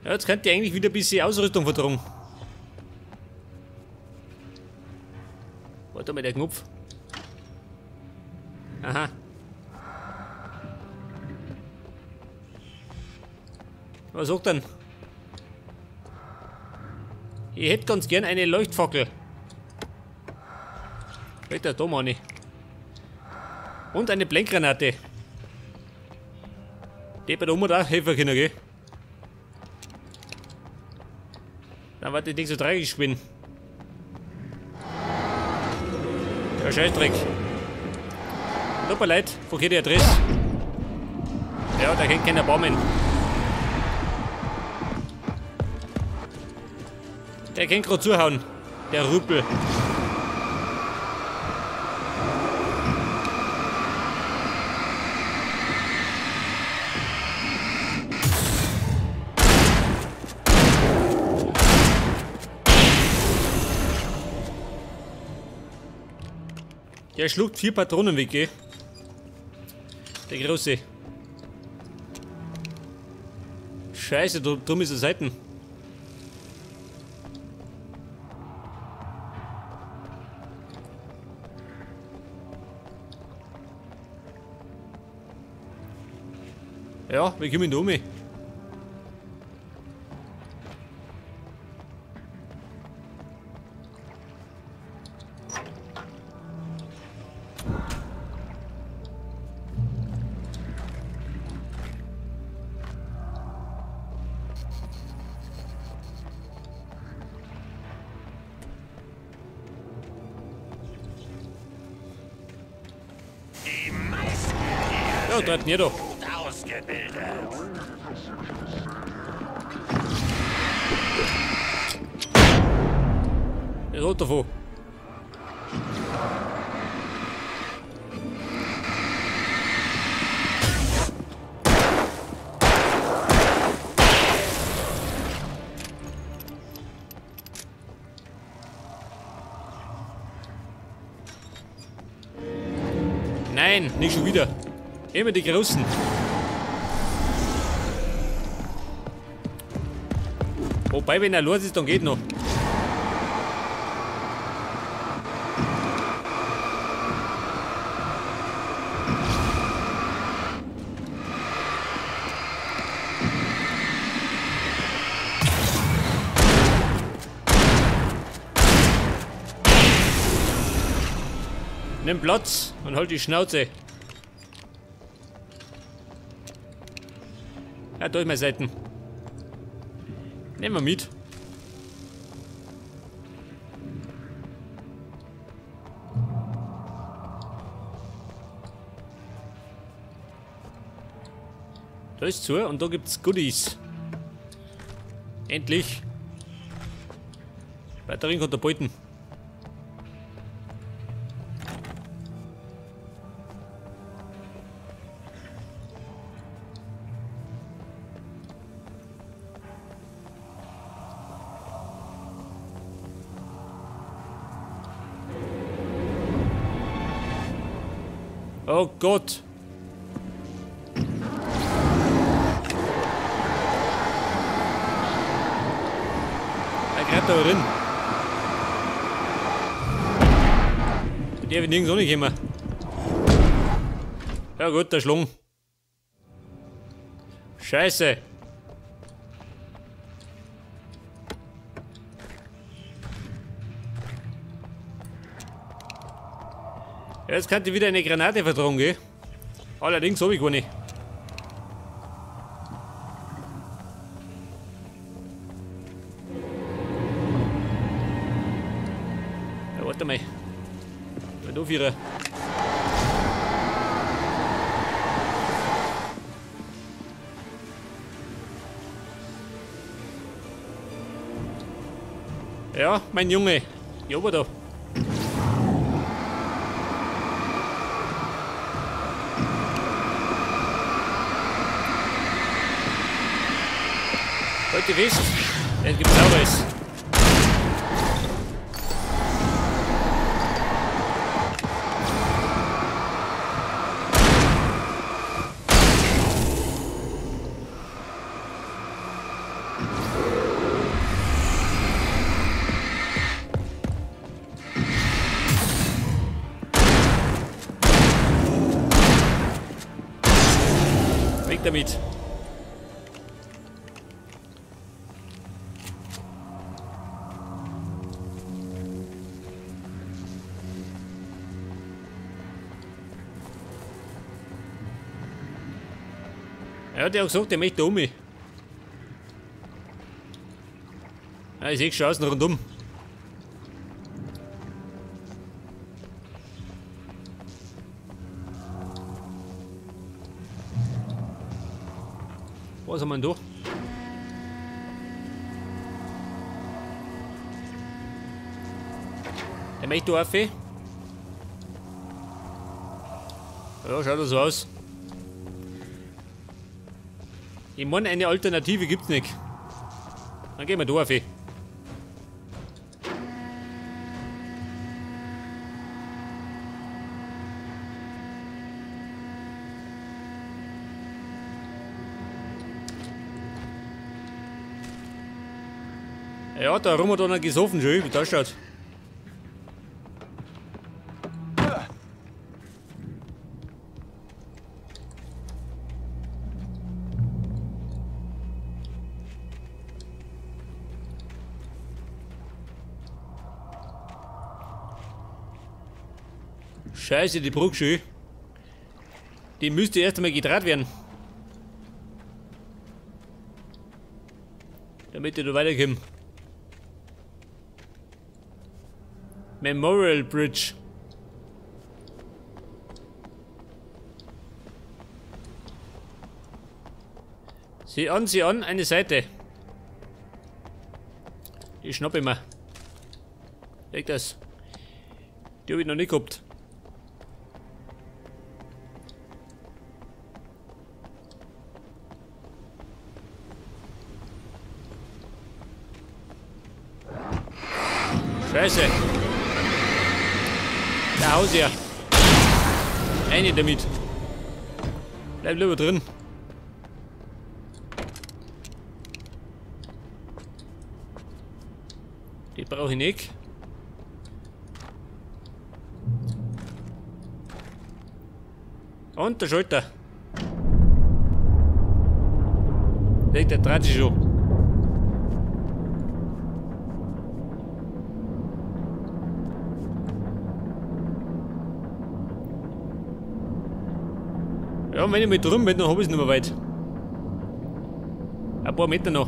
Ja, jetzt könnt ihr eigentlich wieder ein bisschen Ausrüstung verdrungen. Warte mal, der Knopf. Aha. Was sagt denn? Ich hätte ganz gern eine Leuchtfackel. Vielleicht da meine. Und eine Blendgranate. Die bei der Oma da helfen können, gell? Dann warte ich nicht so tragisch bin. Ja, Scheißdreck. Tut mir leid, verkehrte Adresse. Ja, da kennt keiner Baumen. Der kann gerade zuhauen. Der Rüppel. Der schluckt 4 Patronen weg, gell? Der Große. Scheiße, drum ist er Seiten. Ja, wir kommen da um. Ja, dort nicht da. Gut ausgebildet. Rot davon. Nein, nicht schon wieder. Immer die Großen. Wobei, wenn er los ist, dann geht noch. Nimm Platz und halt die Schnauze. Ja, durch meine Seiten. Nehmen wir mit. Da ist zu und da gibt's Goodies. Endlich. Batterien Katapulten. Oh Gott! Er greift da drin. Der wird nirgends auch nicht kommen. Ja gut, der Schlung. Scheiße! Jetzt kann ich wieder eine Granate vertrauen, gell? Allerdings habe ich gar nicht. Ja, warte mal. Mal da Vierer. Ja, mein Junge. Ja, aber da. Heute wisst, es gibt Sauberes. damit. Ja, der hat gesagt, der möchte da um mich. Ja, ich sehe schon außen rundum. Was haben wir denn da? Der möchte da rauf. Ja, schaut das so aus. Ich meine, eine Alternative gibt's nicht. Dann gehen wir da rauf. Ja, da rum hat einer gesoffen, schön, wie das schaut. Scheiße, die Brücke schön. Die müsste erst einmal gedreht werden. Damit ich da weiterkomme. Memorial Bridge. Sieh an, eine Seite. Die schnapp ich mir. Leg das. Die habe ich noch nicht gehabt. Scheiße. Da Haus her. Eine damit. Bleib lieber drin. Die brauche ich nicht. Und der Schalter. Der dreht sich schon. Ja, wenn ich mit drum bin, dann habe ich es nicht mehr weit. Ein paar Meter noch.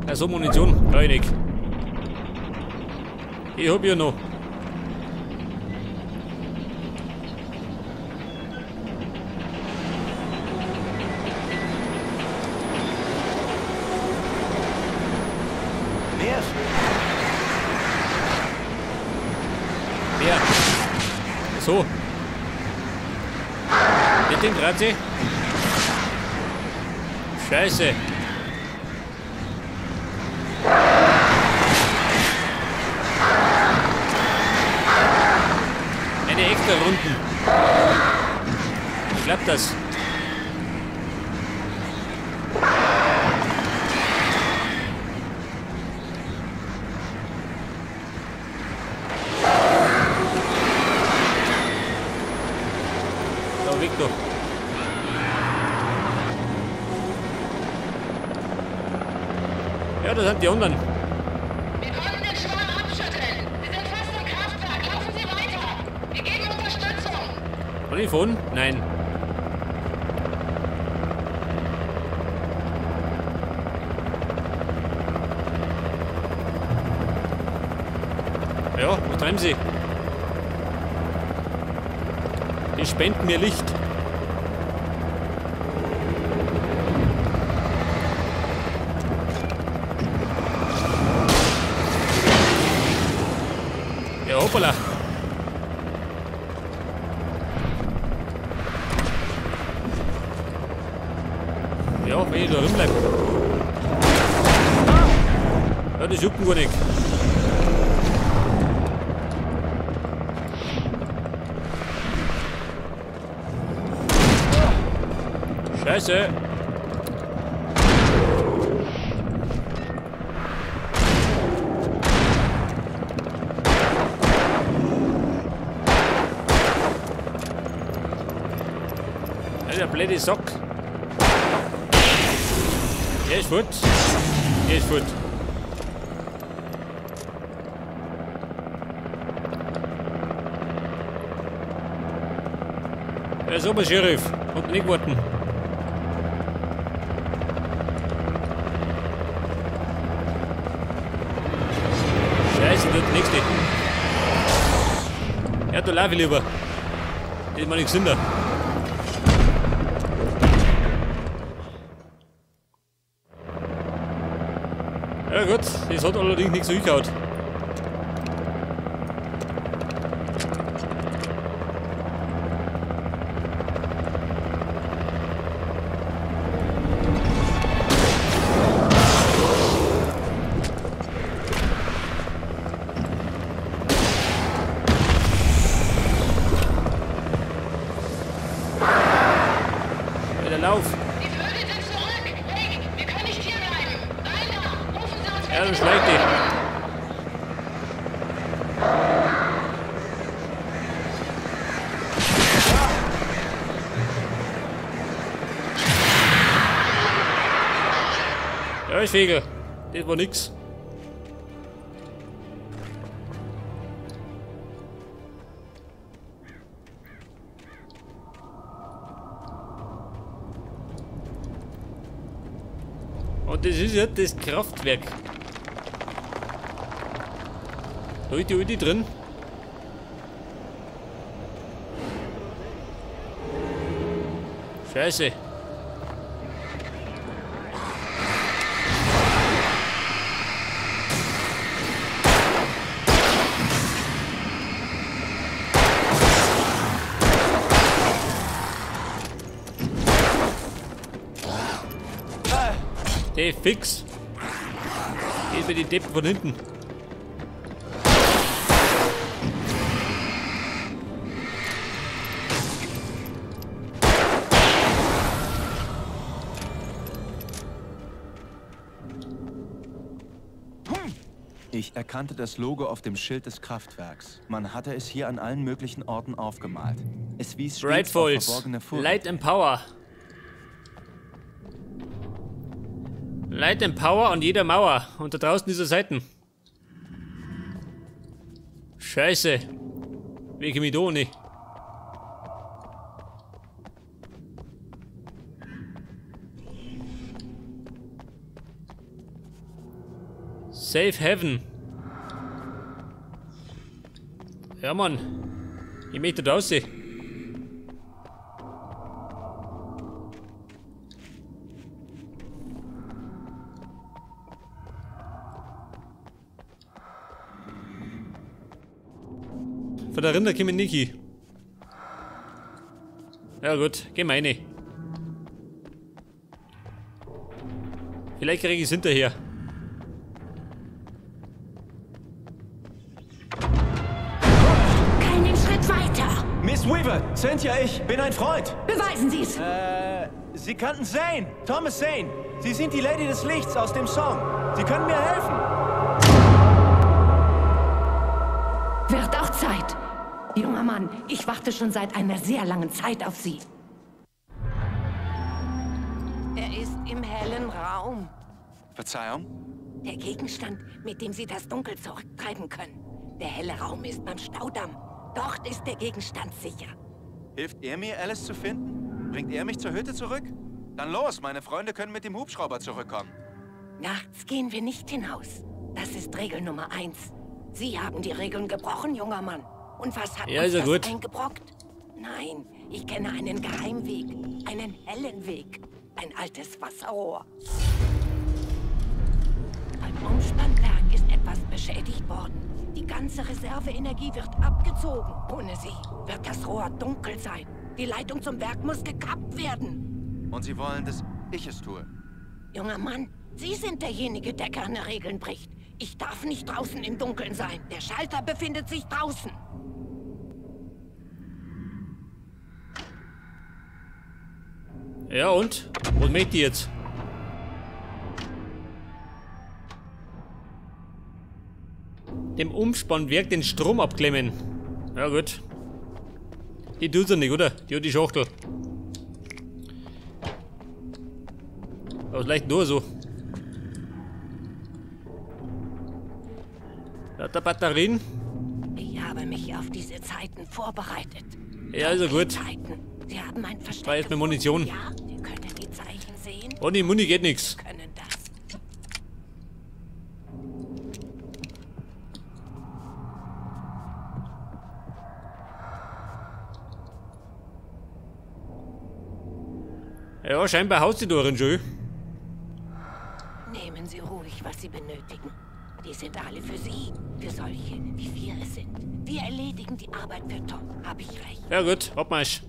Also Munition, brauche ich nicht. Ich hab ja noch. Wer? Wer? So. Mit dem dreht sie. Scheiße. Eine extra Runden. Klappt das? So, Victor. Ja, das sind die anderen. Wir konnten den Schwarm abschütteln. Wir sind fast im Kraftwerk. Laufen Sie weiter. Wir geben Unterstützung. Kann ich fahren? Nein. Ja, wo treiben sie? Die spenden mir Licht. Ja, hoppala. Ja, wenn ich da drin bleibe. Ja, das juckt gar nicht. Scheiße. blöde Sack. Der ist gut. Der ist gut. Ja, super, Sheriff. Und nicht warten. Scheiße, der nächste. Ja, da lauf ich lieber. Das ist mal nicht gesünder. Ja gut, das hat allerdings nichts so hingehauen. Lauf! Die Vögel sind zurück! Hey, wir können nicht hier bleiben! Weiter! Rufen Sie uns, Ja, wenn dann Sie schlägt die. Ja, ich fege. Das war nix. Und das ist ja das Kraftwerk. Da ist die Ulti drin. Scheiße. Der fix. Geht mir die Deppen von hinten. Ich erkannte das Logo auf dem Schild des Kraftwerks. Man hatte es hier an allen möglichen Orten aufgemalt. Es wies stets auf verborgene Vorräte. Light and Power. Light and Power an jeder Mauer. Und da draußen diese Seiten. Scheiße. Wie komme ich da ohne? Safe Heaven. Ja, Mann. Ich möchte da aussehen. Von der Rinder kommen Niki. Ja gut, geh mal rein. Vielleicht kriege ich es hinterher. Keinen Schritt weiter! Miss Weaver, Cynthia, ich bin ein Freund. Beweisen Sie es! Sie kannten Zane, Thomas Zane. Sie sind die Lady des Lichts aus dem Song. Sie können mir helfen. Wird auch Zeit. Junger Mann, ich warte schon seit einer sehr langen Zeit auf Sie. Er ist im hellen Raum. Verzeihung? Der Gegenstand, mit dem Sie das Dunkel zurücktreiben können. Der helle Raum ist beim Staudamm. Dort ist der Gegenstand sicher. Hilft er mir, Alice zu finden? Bringt er mich zur Hütte zurück? Dann los, meine Freunde können mit dem Hubschrauber zurückkommen. Nachts gehen wir nicht hinaus. Das ist Regel Nummer 1. Sie haben die Regeln gebrochen, junger Mann. Und was hat uns das eingebrockt? Nein, ich kenne einen Geheimweg. Einen hellen Weg. Ein altes Wasserrohr. Beim Umspannwerk ist etwas beschädigt worden. Die ganze Reserveenergie wird abgezogen. Ohne sie wird das Rohr dunkel sein. Die Leitung zum Werk muss gekappt werden. Und Sie wollen, dass ich es tue? Junger Mann, Sie sind derjenige, der keine Regeln bricht. Ich darf nicht draußen im Dunkeln sein. Der Schalter befindet sich draußen. Ja und? Was möchte ich jetzt? Dem Umspannwerk den Strom abklemmen. Ja gut. Die tut sie nicht, oder? Die hat die Schachtel. Was leicht nur so. Hat der Batterien? Ich habe mich auf diese Zeiten vorbereitet. Ja, also gut. Sie haben ein Versteck. Da ist mir Munition. Ja, Sie können die Zeichen sehen. Ohne Muni geht nichts. Können das. Ja, scheinbar haust die Toren schon. Nehmen Sie ruhig, was Sie benötigen. Die sind alle für Sie, für solche, wie wir es sind. Wir erledigen die Arbeit für Tom. Hab ich recht? Ja gut, Abmarsch.